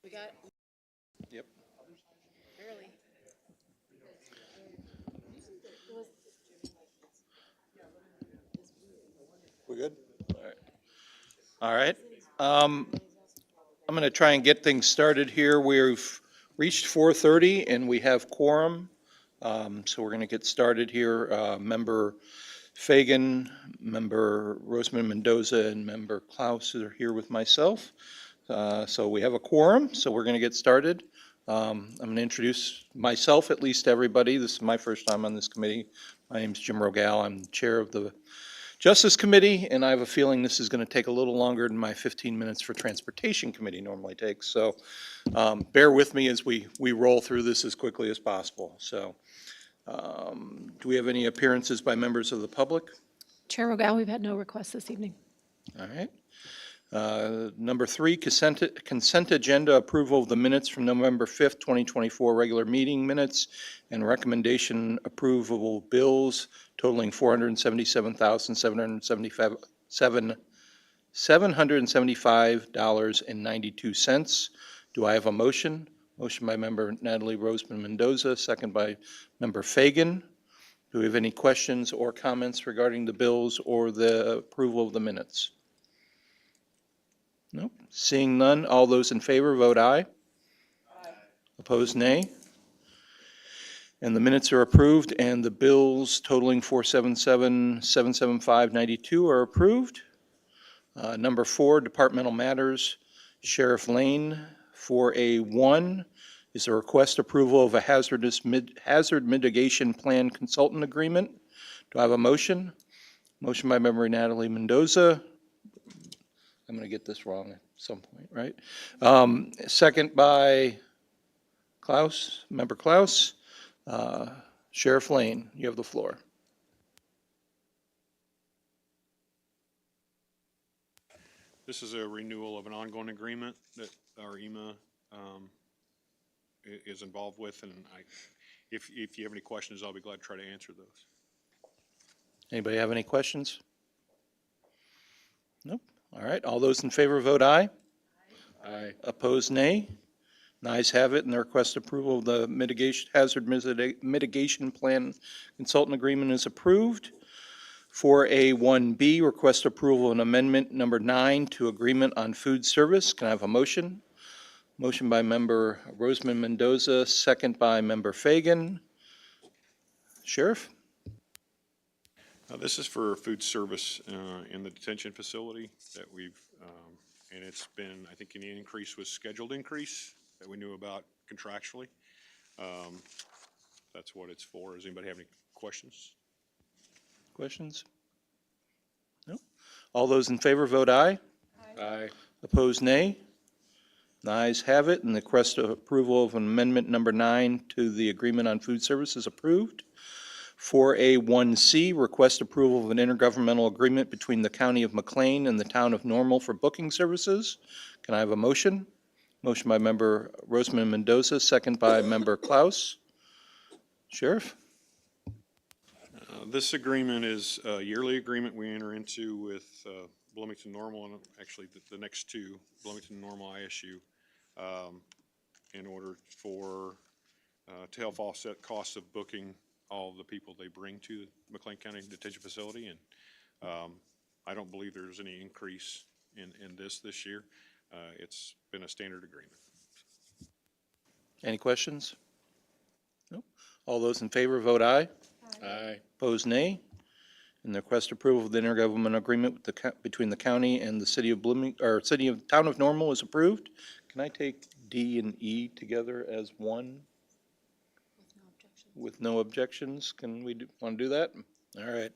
We got Yep. early. We good? All right. All right. I'm going to try and get things started here. We've reached 4:30 and we have quorum. So we're going to get started here. Member Fagan, Member Roseman Mendoza, and Member Klaus are here with myself. So we have a quorum, so we're going to get started. I'm going to introduce myself, at least to everybody. This is my first time on this committee. My name's Jim Rogal. I'm the chair of the Justice Committee, and I have a feeling this is going to take a little longer than my 15 minutes for Transportation Committee normally takes. So bear with me as we roll through this as quickly as possible. So do we have any appearances by members of the public? Chair Rogal, we've had no requests this evening. All right. Number 3, consent agenda approval of the minutes from November 5th, 2024 regular meeting minutes and recommendation approval of bills totaling $477,775.92. Do I have a motion? Motion by member Natalie Roseman Mendoza, second by member Fagan. Do we have any questions or comments regarding the bills or the approval of the minutes? Nope. Seeing none, all those in favor vote aye. Aye. Opposed, nay. And the minutes are approved, and the bills totaling 477,775.92 are approved. Number 4, departmental matters. Sheriff Lane, 4A1 is a request approval of a hazard mitigation plan consultant agreement. Do I have a motion? Motion by member Natalie Mendoza. I'm going to get this wrong at some point, right? Second by Klaus, member Klaus. Sheriff Lane, you have the floor. This is a renewal of an ongoing agreement that our EMA is involved with, and if you have any questions, I'll be glad to try to answer those. Anybody have any questions? Nope. All right, all those in favor vote aye. Aye. Opposed, nay. The ayes have it, and the request approval of the hazard mitigation plan consultant agreement is approved. 4A1B, request approval of an amendment number 9 to agreement on food service. Can I have a motion? Motion by member Roseman Mendoza, second by member Fagan. Sheriff? This is for food service in the detention facility that we've, and it's been, I think, an increase was scheduled increase that we knew about contractually. That's what it's for. Does anybody have any questions? Questions? No? All those in favor vote aye. Aye. Opposed, nay. The ayes have it, and the request of approval of amendment number 9 to the agreement on food service is approved. 4A1C, request approval of an intergovernmental agreement between the County of McLean and the Town of Normal for booking services. Can I have a motion? Motion by member Roseman Mendoza, second by member Klaus. Sheriff? This agreement is a yearly agreement we enter into with Bloomington Normal, and actually the next two, Bloomington Normal ISU, in order for, to help offset costs of booking all the people they bring to the McLean County Detention Facility. And I don't believe there's any increase in this year. It's been a standard agreement. Any questions? Nope. All those in favor vote aye. Aye. Opposed, nay. And the request approval of the intergovernmental agreement with between the county and the city of Town of Normal is approved. Can I take D and E together as one? With no objections? Can we want to do that? All right.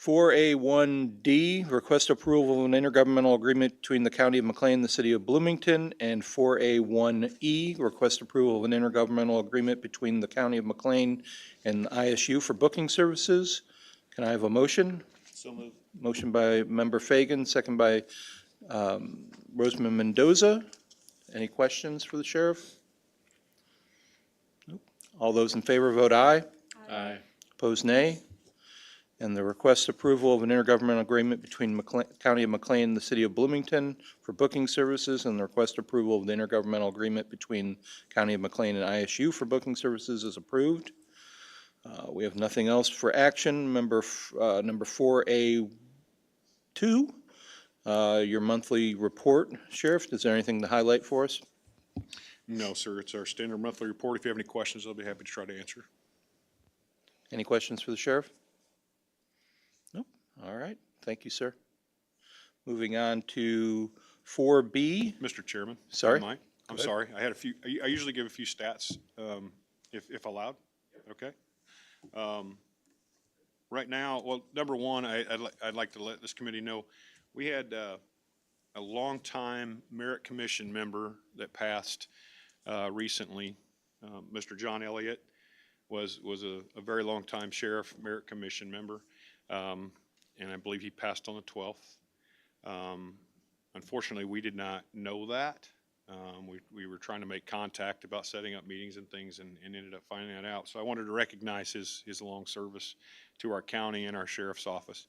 4A1D, request approval of an intergovernmental agreement between the County of McLean and the City of Bloomington, and 4A1E, request approval of an intergovernmental agreement between the County of McLean and ISU for booking services. Can I have a motion? So moved. Motion by member Fagan, second by Roseman Mendoza. Any questions for the sheriff? Nope. All those in favor vote aye. Aye. Opposed, nay. And the request approval of an intergovernmental agreement between County of McLean and the City of Bloomington for booking services, and the request approval of the intergovernmental agreement between County of McLean and ISU for booking services is approved. We have nothing else for action. Number 4A2, your monthly report. Sheriff, is there anything to highlight for us? No, sir, it's our standard monthly report. If you have any questions, I'll be happy to try to answer. Any questions for the sheriff? Nope. All right. Thank you, sir. Moving on to 4B. Mr. Chairman? Sorry? am I? I'm ahead. sorry. I had a few, I usually give a few stats, if allowed. Okay. Right now, well, number one, I'd like to let this committee know, we had a longtime Merit Commission member that passed recently. Mr. John Elliott was a very long time sheriff, Merit Commission member, and I believe he passed on the 12th. Unfortunately, we did not know that. We were trying to make contact about setting up meetings and things and ended up finding that out. So I wanted to recognize his long service to our county and our sheriff's office.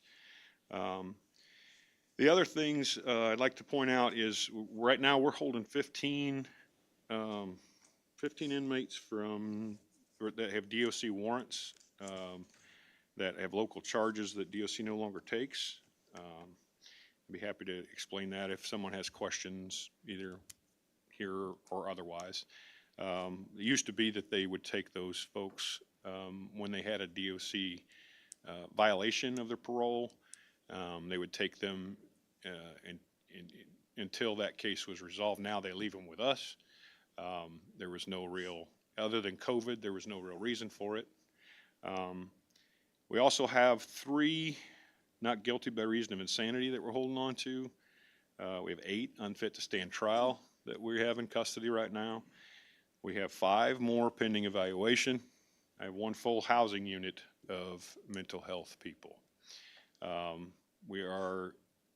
The other things I'd like to point out is right now we're holding 15 inmates that have DOC warrants, that have local charges that DOC no longer takes. I'd be happy to explain that if someone has questions, either here or otherwise. It used to be that they would take those folks when they had a DOC violation of their parole. They would take them until that case was resolved. Now they leave them with us. There was no real, other than COVID, there was no real reason for it. We also have 3 not guilty by reason of insanity that we're holding on to. We have 8 unfit to stand trial that we have in custody right now. We have 5 more pending evaluation. I have 1 full housing unit of mental health people.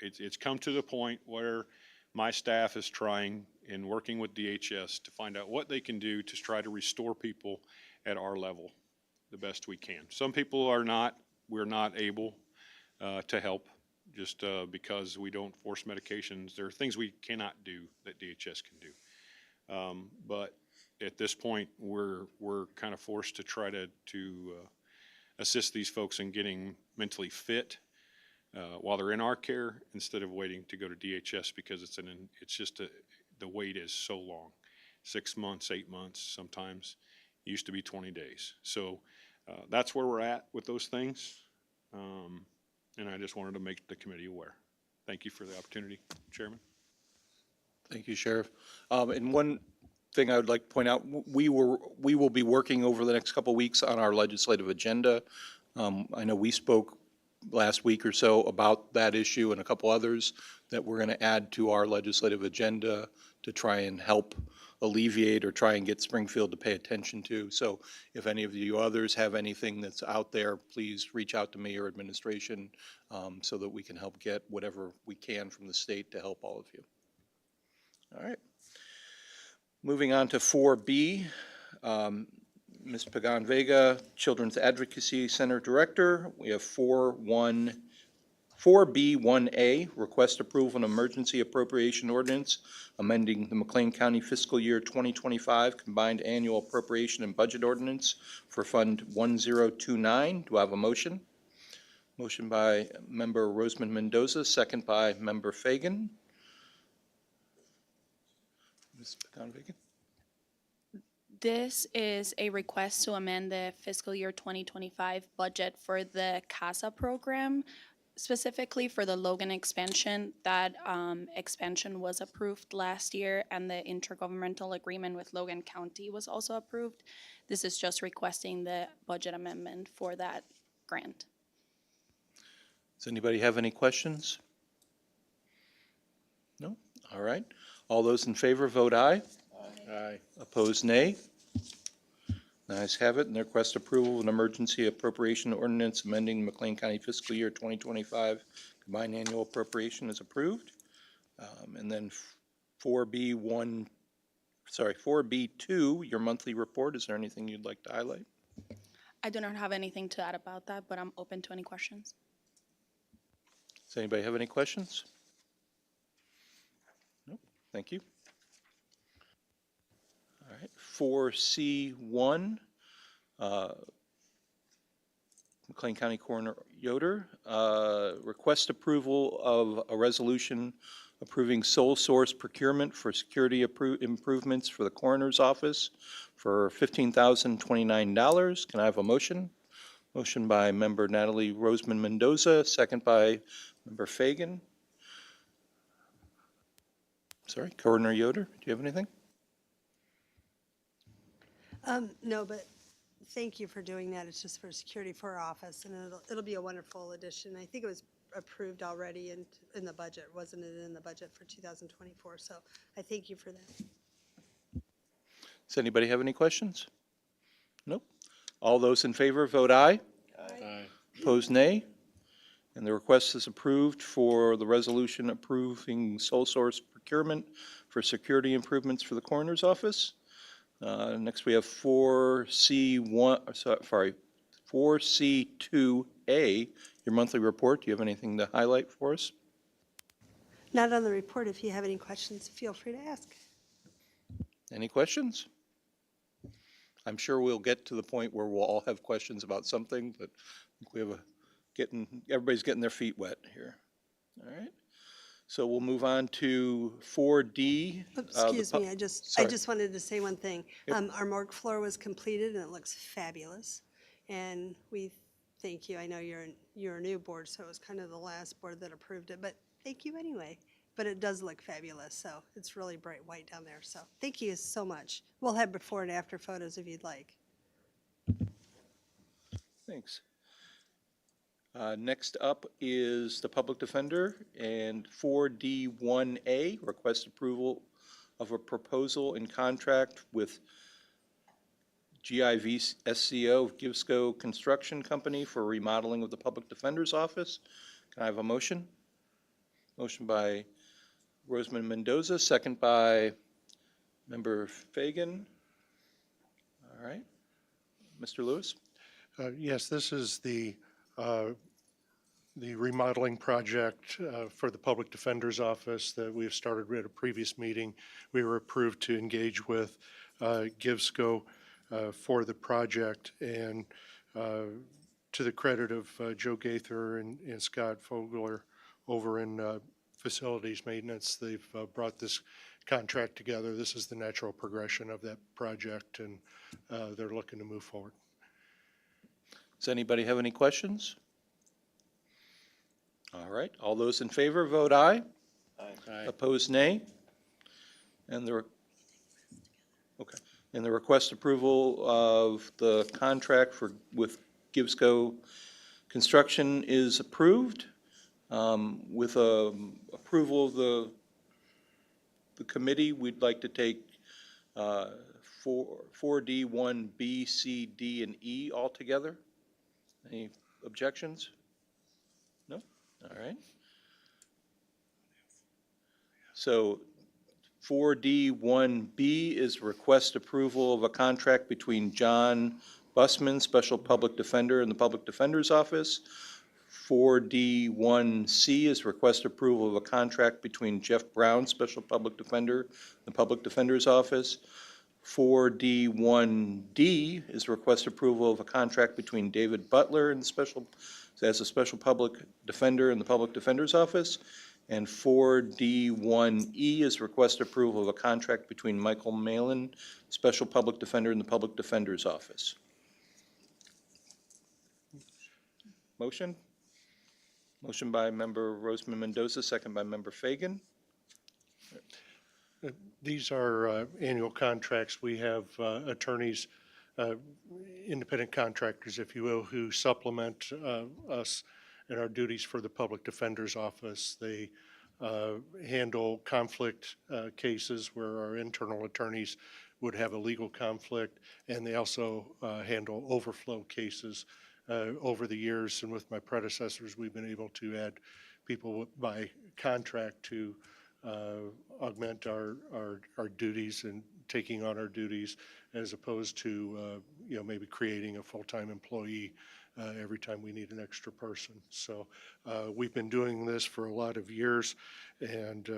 It's come to the point where my staff is trying and working with DHS to find out what they can do to try to restore people at our level the best we can. Some people we're not able to help just because we don't force medications. There are things we cannot do that DHS can do. But at this point, we're kind of forced to try to assist these folks in getting mentally fit while they're in our care instead of waiting to go to DHS because the wait is so long, 6 months, 8 months sometimes. It used to be 20 days. So that's where we're at with those things. And I just wanted to make the committee aware. Thank you for the opportunity, Chairman. Thank you, Sheriff. And one thing I would like to point out, we will be working over the next couple of weeks on our legislative agenda. I know we spoke last week or so about that issue and a couple others that we're going to add to our legislative agenda to try and help alleviate or try and get Springfield to pay attention to. So if any of you others have anything that's out there, please reach out to me or administration so that we can help get whatever we can from the state to help all of you. All right. Moving on to 4B, Ms. Pagan Vega, Children's Advocacy Center Director. We have 4B1A, request approval of an emergency appropriation ordinance amending the McLean County fiscal year 2025 combined annual appropriation and budget ordinance for Fund 1029. Do I have a motion? Motion by Member Roseman Mendoza, second by Member Fagan. Ms. Pagan Vega. This is a request to amend the fiscal year 2025 budget for the CASA program, specifically for the Logan expansion. That expansion was approved last year, and the intergovernmental agreement with Logan County was also approved. This is just requesting the budget amendment for that grant. Does anybody have any questions? No? All right. All those in favor vote aye. Aye. Opposed, nay. The ayes have it, and the request approval of an emergency appropriation ordinance amending McLean County fiscal year 2025 combined annual appropriation is approved. And then 4B2, your monthly report. Is there anything you'd like to highlight? I do not have anything to add about that, but I'm open to any questions. Does anybody have any questions? Nope, thank you. All right, 4C1, McLean County Coroner Yoder, request approval of a resolution approving sole source procurement for security improvements for the coroner's office for $15,029. Can I have a motion? Motion by member Natalie Roseman Mendoza, second by member Fagan. Sorry, Coroner Yoder, do you have anything? No, but thank you for doing that. It's just for security for our office, and it'll be a wonderful addition. I think it was approved already in the budget, wasn't it, in the budget for 2024? So I thank you for that. Does anybody have any questions? Nope. All those in favor, vote aye. Aye. Opposed, nay. And the request is approved for the resolution approving sole source procurement for security improvements for the coroner's office. Next, we have 4C2A, your monthly report. Do you have anything to highlight for us? Not on the report. If you have any questions, feel free to ask. Any questions? I'm sure we'll get to the point where we'll all have questions about something, but I think we have everybody's getting their feet wet here. All right. So we'll move on to 4D. Excuse me, I sorry. just wanted to say one thing. Yep. Our morgue floor was completed, and it looks fabulous. And we thank you. I know you're a new board, so it was kind of the last board that approved it, but thank you anyway. But it does look fabulous, so it's really bright white down there. So thank you so much. We'll have before and after photos if you'd like. Thanks. Next up is the public defender, and 4D1A, request approval of a proposal in contract with GIV SCO Givesco Construction Company for remodeling of the public defender's office. Can I have a motion? Motion by Roseman Mendoza, second by member Fagan. All right. Mr. Lewis? Yes, this is the remodeling project for the Public Defender's Office that we have started at a previous meeting. We were approved to engage with Givesco for the project, and to the credit of Joe Gaither and Scott Fogler over in facilities maintenance, they've brought this contract together. This is the natural progression of that project, and they're looking to move forward. Does anybody have any questions? All right, all those in favor, vote aye. Aye. Opposed, nay. And the request approval of the contract with Givesco Construction is approved. With approval of the committee, we'd like to take 4D, 1B, C, D, and E all together. Any objections? No? All right. So 4D, 1B is request approval of a contract between John Busman, Special Public Defender, and the Public Defender's Office. 4D, 1C is request approval of a contract between Jeff Brown, Special Public Defender, and the Public Defender's Office. 4D, 1D is request approval of a contract between David Butler and as a Special Public Defender in the Public Defender's Office. And 4D, 1E is request approval of a contract between Michael Malin, Special Public Defender in the Public Defender's Office. Motion? Motion by member Roseman Mendoza, second by member Fagan. These are annual contracts. We have attorneys, independent contractors, if you will, who supplement us in our duties for the Public Defender's Office. They handle conflict cases where our internal attorneys would have a legal conflict, and they also handle overflow cases. Over the years and with my predecessors, we've been able to add people by contract to augment our duties and taking on our duties, as opposed to maybe creating a full-time employee every time we need an extra person. So we've been doing this for a lot of years, and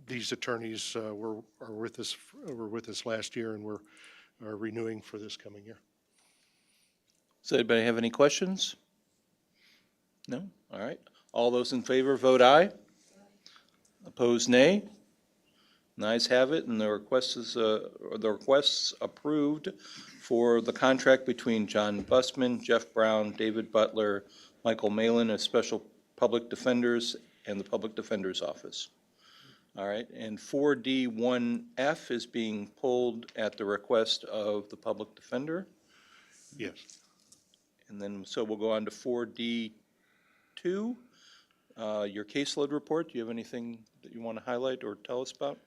these attorneys were with us last year, and are renewing for this coming year. Does anybody have any questions? No? All right. All those in favor vote aye. Opposed, nay. The ayes have it, and the request's approved for the contract between John Busman, Jeff Brown, David Butler, Michael Malin as Special Public Defenders, and the Public Defender's Office. All right, and 4D1F is being pulled at the request of the Public Defender. Yes. And then, so we'll go on to 4D2. Your caseload report, do you have anything that you want to highlight or tell us about?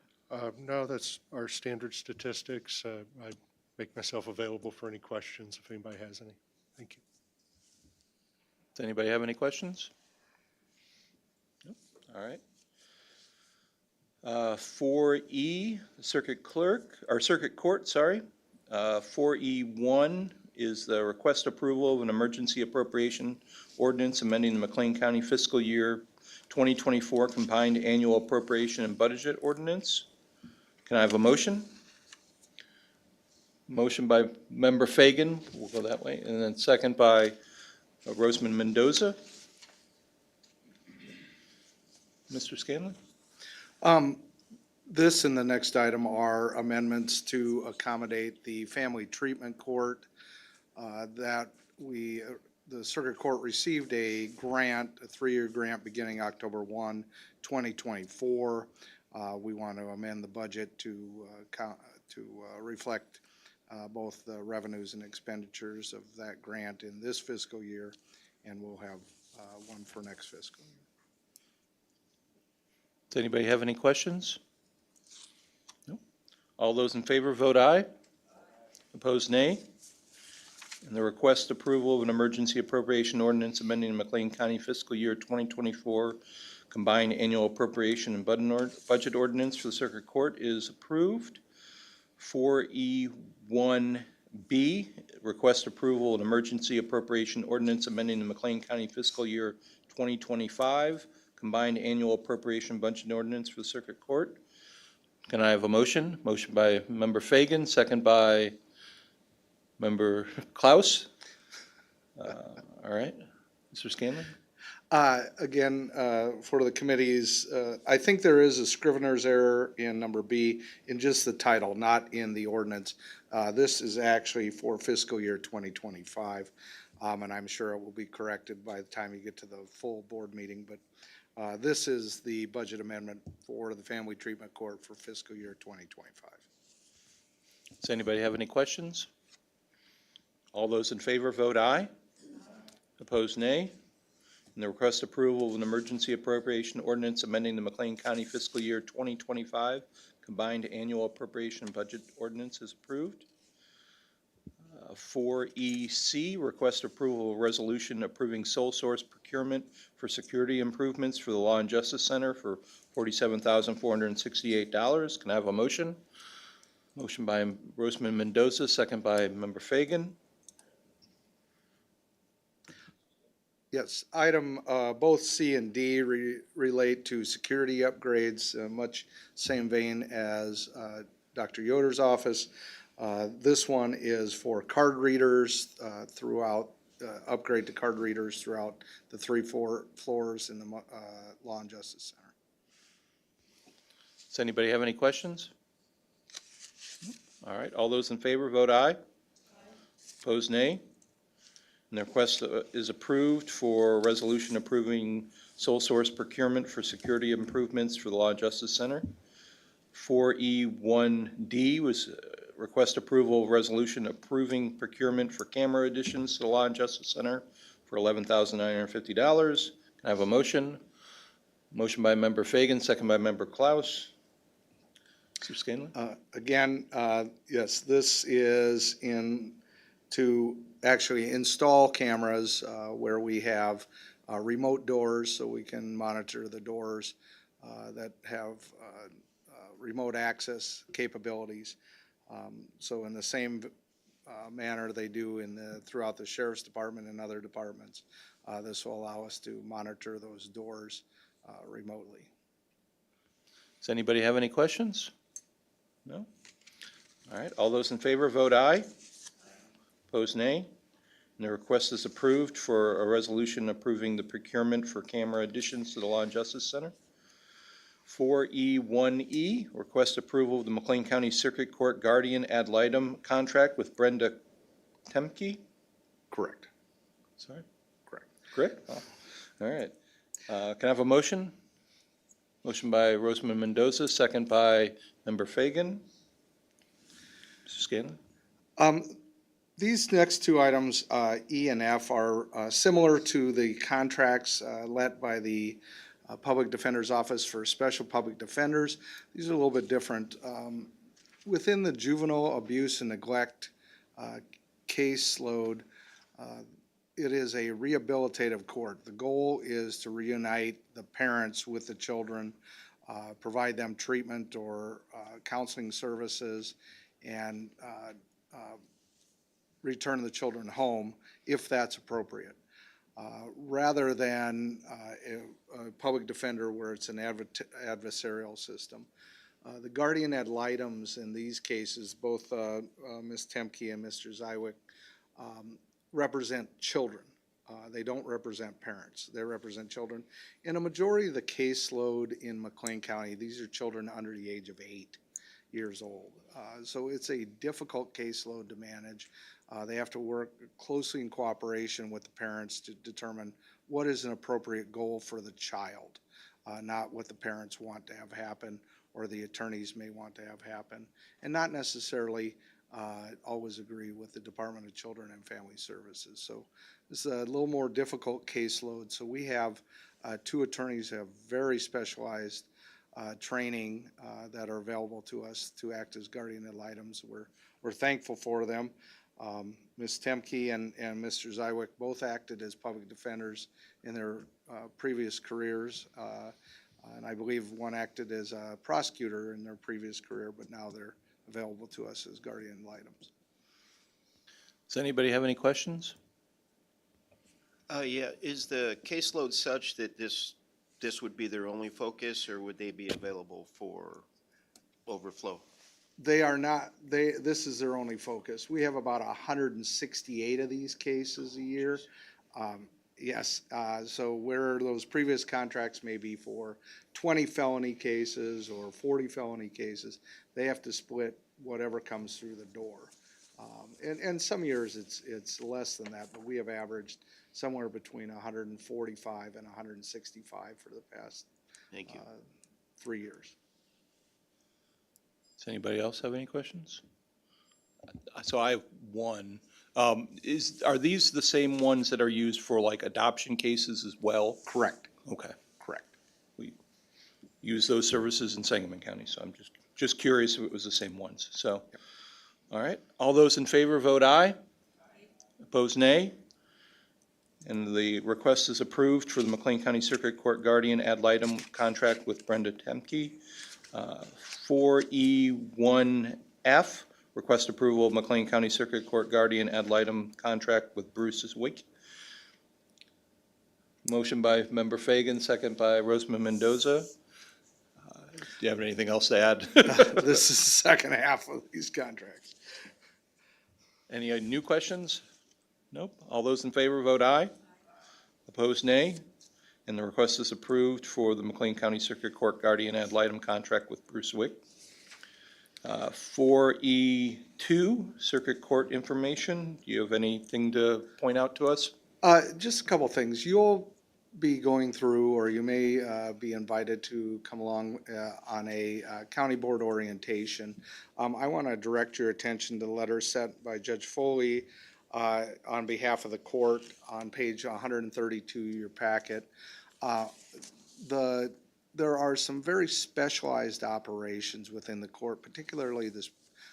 No, that's our standard statistics. I make myself available for any questions if anybody has any. Thank you. Does anybody have any questions? Nope. All right. 4E, Circuit Court, 4E1 is the request approval of an emergency appropriation ordinance amending the McLean County fiscal year 2024 combined annual appropriation and budget ordinance. Can I have a motion? Motion by Member Fagan, we'll go that way, and then second by Roseman Mendoza. Mr. Scanlon? This and the next item are amendments to accommodate the Family Treatment Court the Circuit Court received a grant, a 3-year grant beginning October 1, 2024. We want to amend the budget to reflect both the revenues and expenditures of that grant in this fiscal year, and we'll have one for next fiscal year. Does anybody have any questions? No? All those in favor vote aye. Opposed, nay. And the request approval of an emergency appropriation ordinance amending the McLean County fiscal year 2024 combined annual appropriation and budget ordinance for the Circuit Court is approved. 4E1B, request approval of an emergency appropriation ordinance amending the McLean County fiscal year 2025 combined annual appropriation budget ordinance for the Circuit Court. Can I have a motion? Motion by Member Fagan, second by Member Klaus. All right. Mr. Scanlon? Again, for the committees, I think there is a scrivener's error in number B in just the title, not in the ordinance. This is actually for fiscal year 2025, and I'm sure it will be corrected by the time you get to the full board meeting. But this is the budget amendment for the Family Treatment Court for fiscal year 2025. Does anybody have any questions? All those in favor vote aye. Opposed, nay. And the request approval of an emergency appropriation ordinance amending the McLean County fiscal year 2025 combined annual appropriation and budget ordinance is approved. 4EC, request approval of resolution approving sole source procurement for security improvements for the Law and Justice Center for $47,468. Can I have a motion? Motion by Roseman Mendoza, second by Member Fagan. Yes, item, both C and D relate to security upgrades, much same vein as Dr. Yoder's office. This one is for card readers throughout, upgrade to card readers throughout the 3 floors in the Law and Justice Center. Does anybody have any questions? All right, all those in favor vote aye. Opposed, nay. And the request is approved for resolution approving sole source procurement for security improvements for the Law and Justice Center. 4E1D was request approval of resolution approving procurement for camera additions to the Law and Justice Center for $11,950. Can I have a motion? Motion by Member Fagan, second by Member Klaus. Mr. Scanlon? Again, yes, this is to actually install cameras where we have remote doors, so we can monitor the doors that have remote access capabilities. So in the same manner they do throughout the sheriff's department and other departments, this will allow us to monitor those doors remotely. Does anybody have any questions? No? All right, all those in favor vote aye. Opposed, nay. And the request is approved for a resolution approving the procurement for camera additions to the Law and Justice Center. 4E1E, request approval of the McLean County Circuit Court Guardian ad litem contract with Brenda Temke. Correct. Sorry? Correct. Correct? Oh, all right. Can I have a motion? Motion by Roseman Mendoza, second by Member Fagan. Mr. Scanlon? These next two items, E and F, are similar to the contracts led by the Public Defender's Office for Special Public Defenders. These are a little bit different. Within the juvenile abuse and neglect caseload, it is a rehabilitative court. The goal is to reunite the parents with the children, provide them treatment or counseling services, and return the children home if that's appropriate, rather than a public defender where it's an adversarial system. The guardian ad litems in these cases, both Ms. Temke and Mr. Zywick, represent children. They don't represent parents. They represent children. In a majority of the caseload in McLean County, these are children under the age of 8 years old. So it's a difficult caseload to manage. They have to work closely in cooperation with the parents to determine what is an appropriate goal for the child, not what the parents want to have happen or the attorneys may want to have happen, and not necessarily always agree with the Department of Children and Family Services. So this is a little more difficult caseload. So we have 2 attorneys who have very specialized training that are available to us to act as guardian ad litems. We're thankful for them. Ms. Temke and Mr. Zywick both acted as public defenders in their previous careers. And I believe one acted as a prosecutor in their previous career, but now they're available to us as guardian ad litems. Does anybody have any questions? Yeah, is the caseload such that this would be their only focus, or would they be available for overflow? They are not, this is their only focus. We have about 168 of these cases a year. Yes, so where those previous contracts may be for 20 felony cases or 40 felony cases, they have to split whatever comes through the door. And some years it's less than that, but we have averaged somewhere between 145 and 165 for the past Thank you. 3 years. Does anybody else have any questions? So I have one. Are these the same ones that are used for like adoption cases as well? Correct, Okay. correct. We use those services in Sangamon County, so I'm just curious if it was the same ones. So, all right. All those in favor vote aye. Opposed, nay. And the request is approved for the McLean County Circuit Court Guardian ad litem contract with Brenda Temke. 4E1F, request approval of McLean County Circuit Court Guardian ad litem contract with Bruce Zwick. Motion by Member Fagan, second by Roseman Mendoza. Do you have anything else to add? This is the second half of these contracts. Any new questions? Nope. All those in favor vote aye. Opposed, nay. And the request is approved for the McLean County Circuit Court Guardian ad litem contract with Bruce Zwick. 4E2, Circuit Court information. Do you have anything to point out to us? Just a couple things. You'll be going through, or you may be invited to come along on a county board orientation. I want to direct your attention to the letter sent by Judge Foley on behalf of the court on page 132 of your packet. There are some very specialized operations within the court, particularly the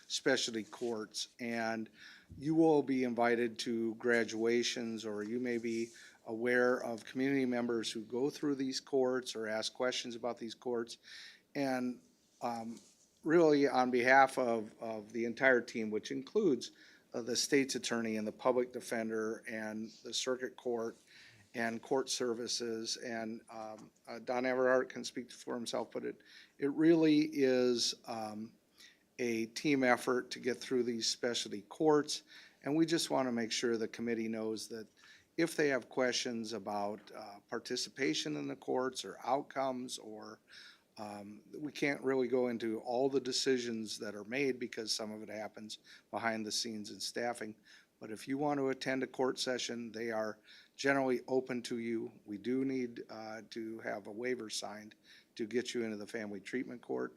specialty courts, and you will be invited to graduations, or you may be aware of community members who go through these courts or ask questions about these courts. And really on behalf of the entire team, which includes the state's attorney and the public defender and the circuit court and court services, and Don Everhart can speak for himself, but it really is a team effort to get through these specialty courts. And we just want to make sure the committee knows that if they have questions about participation in the courts or outcomes, or we can't really go into all the decisions that are made because some of it happens behind the scenes in staffing. But if you want to attend a court session, they are generally open to you. We do need to have a waiver signed to get you into the family treatment court,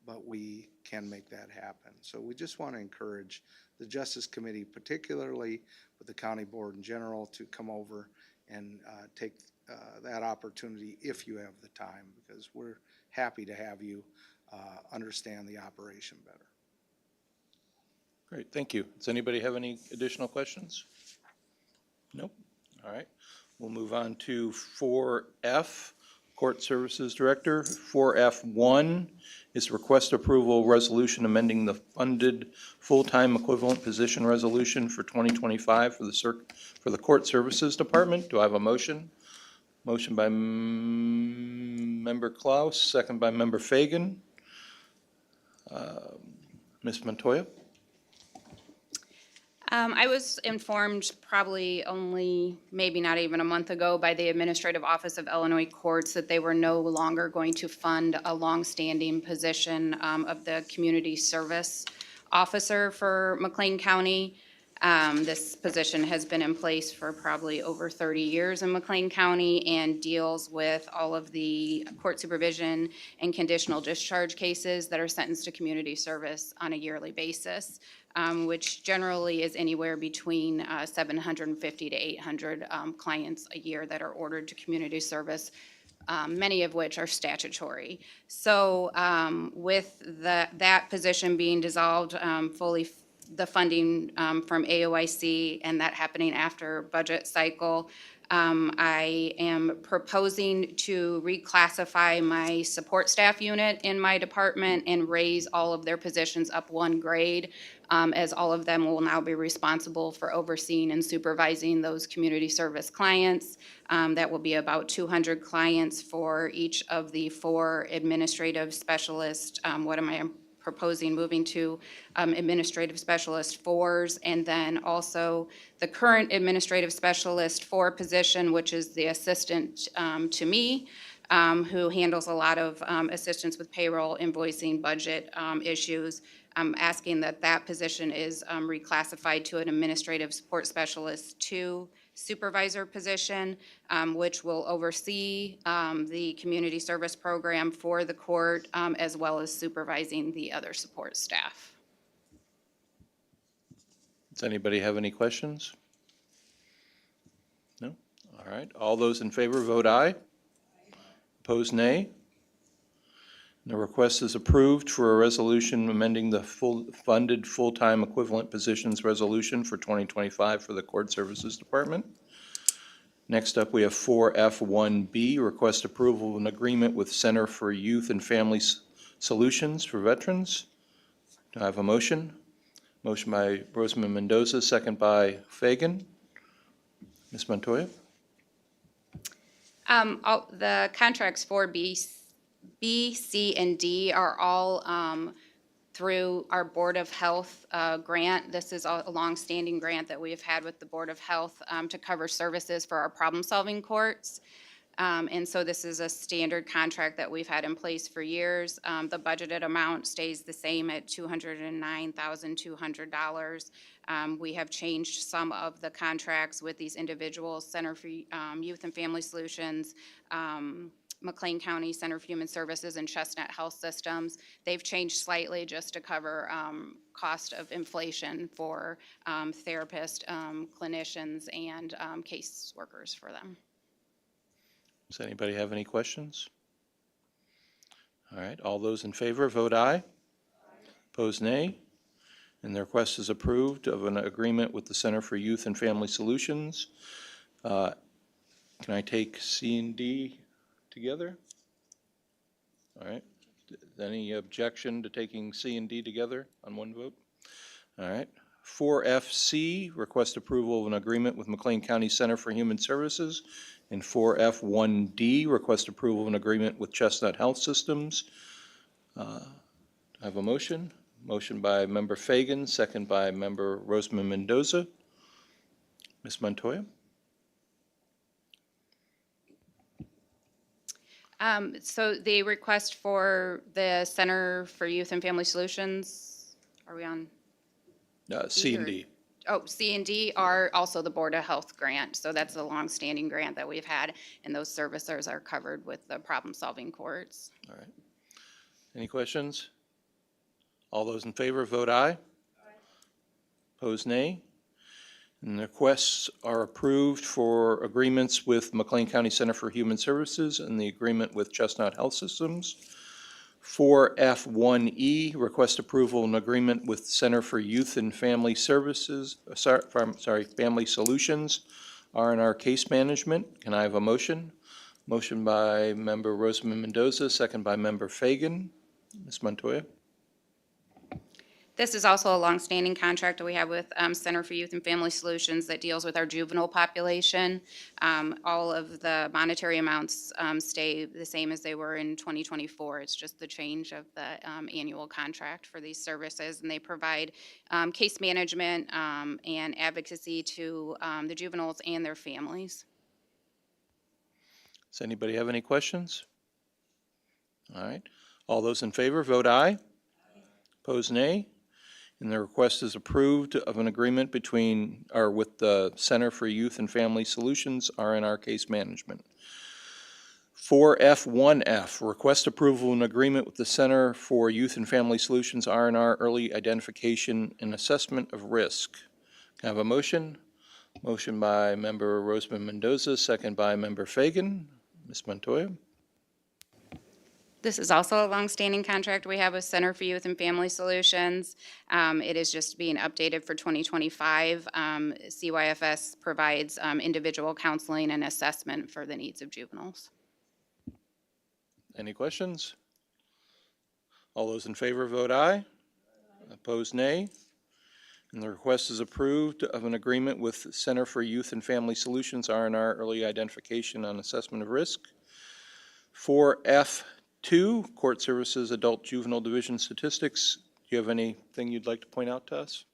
but we can make that happen. So we just want to encourage the Justice Committee, particularly with the county board in general, to come over and take that opportunity if you have the time, because we're happy to have you understand the operation better. Great, thank you. Does anybody have any additional questions? Nope. All right. We'll move on to 4F, Court Services Director. 4F1 is request approval resolution amending the funded full-time equivalent position resolution for 2025 for the Court Services Department. Do I have a motion? Motion by Member Klaus, second by Member Fagan. Ms. Montoya? I was informed probably only, maybe not even a month ago, by the Administrative Office of Illinois Courts that they were no longer going to fund a longstanding position of the Community Service Officer for McLean County. This position has been in place for probably over 30 years in McLean County and deals with all of the court supervision and conditional discharge cases that are sentenced to community service on a yearly basis, which generally is anywhere between 750 to 800 clients a year that are ordered to community service, many of which are statutory. So with that position being dissolved, the funding from AOIC and that happening after budget cycle, I am proposing to reclassify my support staff unit in my department and raise all of their positions up one grade, as all of them will now be responsible for overseeing and supervising those community service clients. That will be about 200 clients for each of the 4 administrative specialists. Proposing moving to administrative specialist 4s, and then also the current administrative specialist 4 position, which is the assistant to me, who handles a lot of assistance with payroll, invoicing, budget issues. I'm asking that position is reclassified to an administrative support specialist 2 supervisor position, which will oversee the community service program for the court, as well as supervising the other support staff. Does anybody have any questions? No? All right. All those in favor vote aye. Opposed, nay. The request is approved for a resolution amending the funded full-time equivalent positions resolution for 2025 for the Court Services Department. Next up, we have 4F1B, request approval of an agreement with Center for Youth and Family Solutions for Veterans. Do I have a motion? Motion by Rosamond Mendoza, second by Fagan. Ms. Montoya? The contracts for B, C, and D are all through our Board of Health grant. This is a longstanding grant that we have had with the Board of Health to cover services for our problem-solving courts. And so this is a standard contract that we've had in place for years. The budgeted amount stays the same at $209,200. We have changed some of the contracts with these individuals, Center for Youth and Family Solutions, McLean County Center for Human Services, and Chestnut Health Systems. They've changed slightly just to cover cost of inflation for therapists, clinicians, and case workers for them. Does anybody have any questions? All right, all those in favor vote aye. Opposed, nay. And the request is approved of an agreement with the Center for Youth and Family Solutions. Can I take C and D together? All right. Any objection to taking C and D together on one vote? All right. 4FC, request approval of an agreement with McLean County Center for Human Services. And 4F1D, request approval of an agreement with Chestnut Health Systems. I have a motion. Motion by Member Fagan, second by Member Roseman Mendoza. Ms. Montoya? So the request for the Center for Youth and Family Solutions, are we on? C and D. Oh, C and D are also the Board of Health grant. So that's a longstanding grant that we've had, and those servicers are covered with the problem-solving courts. All right. Any questions? All those in favor, vote aye. Opposed, nay. And the requests are approved for agreements with McLean County Center for Human Services and the agreement with Chestnut Health Systems. 4F1E, request approval and agreement with Center for Youth and Family Services, Family Solutions, R&R Case Management. Can I have a motion? Motion by Member Roseman Mendoza, second by Member Fagan. Ms. Montoya? This is also a longstanding contract that we have with Center for Youth and Family Solutions that deals with our juvenile population. All of the monetary amounts stay the same as they were in 2024. It's just the change of the annual contract for these services, and they provide case management and advocacy to the juveniles and their families. Does anybody have any questions? All right. All those in favor, vote aye. Opposed, nay. And the request is approved of an agreement with the Center for Youth and Family Solutions, R&R Case Management. 4F1F, request approval of an agreement with the Center for Youth and Family Solutions, R&R Early Identification and Assessment of Risk. Can I have a motion? Motion by Member Roseman Mendoza, second by Member Fagan. Ms. Montoya? This is also a longstanding contract we have with Center for Youth and Family Solutions. It is just being updated for 2025. CYFS provides individual counseling and assessment for the needs of juveniles. Any questions? All those in favor, vote aye. Opposed, nay. And the request is approved of an agreement with Center for Youth and Family Solutions, R&R Early Identification and Assessment of Risk. 4F2, Court Services Adult Juvenile Division Statistics. Do you have anything you'd like to point out to us?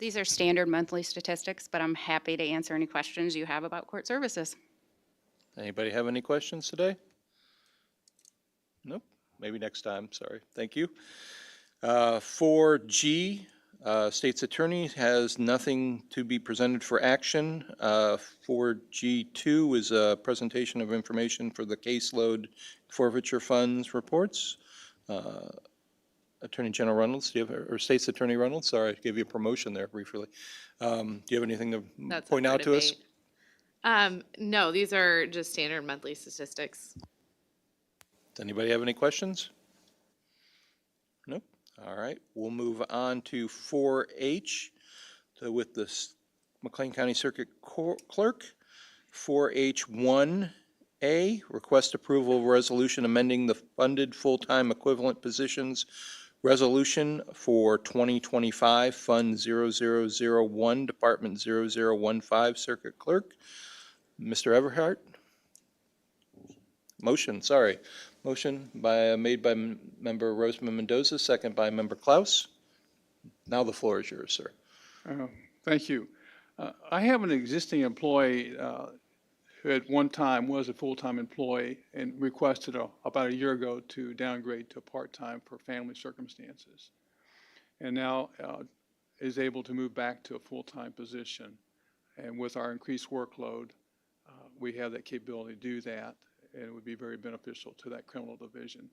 These are standard monthly statistics, but I'm happy to answer any questions you have about court services. Anybody have any questions today? Nope, maybe next time, sorry. Thank you. 4G, State's Attorney has nothing to be presented for action. 4G2 is a presentation of information for the caseload forfeiture funds reports. Attorney General Reynolds, do you have, or State's Attorney Reynolds, sorry, I gave you a promotion there briefly. Do you have anything to That's up point for out to us? debate. No, these are just standard monthly statistics. Does anybody have any questions? Nope. All right, we'll move on to 4H with the McLean County Circuit Clerk. 4H1A, request approval of resolution amending the funded full-time equivalent positions resolution for 2025, Fund 0001, Department 0015, Circuit Clerk. Mr. Everhart? Motion, sorry. Motion made by Member Roseman Mendoza, second by Member Klaus. Now the floor is yours, sir. Thank you. I have an existing employee who at one time was a full-time employee and requested about a year ago to downgrade to part-time for family circumstances. And now is able to move back to a full-time position. And with our increased workload, we have that capability to do that, and it would be very beneficial to that criminal division.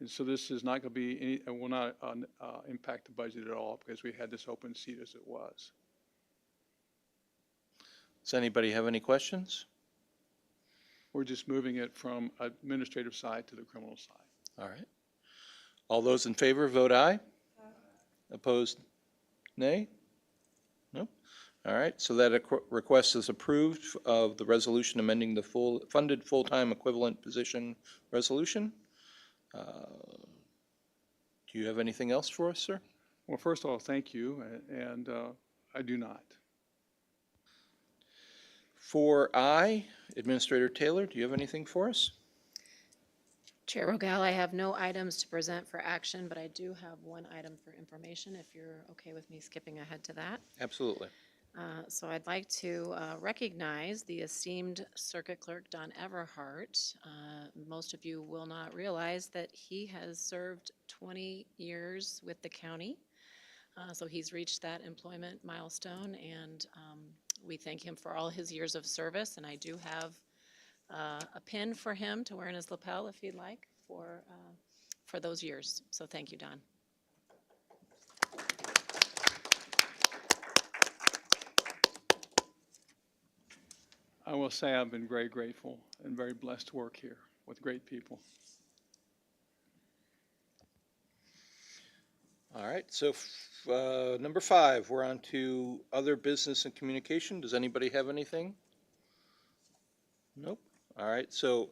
And so this is not going to be any, it will not impact the budget at all because we had this open seat as it was. Does anybody have any questions? We're just moving it from administrative side to the criminal side. All right. All those in favor, vote aye. Opposed, nay? Nope. All right, so that request is approved of the resolution amending the funded full-time equivalent position resolution. Do you have anything else for us, sir? Well, first of all, thank you, and I do not. For I, Administrator Taylor, do you have anything for us? Chair Rogal, I have no items to present for action, but I do have one item for information, if you're okay with me skipping ahead to that. Absolutely. So I'd like to recognize the esteemed Circuit Clerk Don Everhart. Most of you will not realize that he has served 20 years with the county. So he's reached that employment milestone, and we thank him for all his years of service. And I do have a pin for him to wear in his lapel if he'd like for those years. So thank you, Don. I will say I've been very grateful and very blessed to work here with great people. All right, so number 5, we're on to other business and communication. Does anybody have anything? Nope. All right, so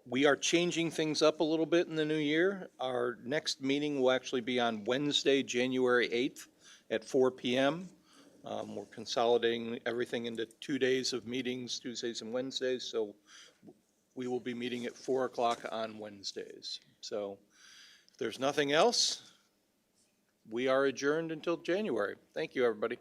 we are changing things up a little bit in the new year. Our next meeting will actually be on Wednesday, January 8th at 4 p.m. We're consolidating everything into 2 days of meetings, Tuesdays and Wednesdays, so we will be meeting at 4 o'clock on Wednesdays. So if there's nothing else, we are adjourned until January. Thank you, everybody.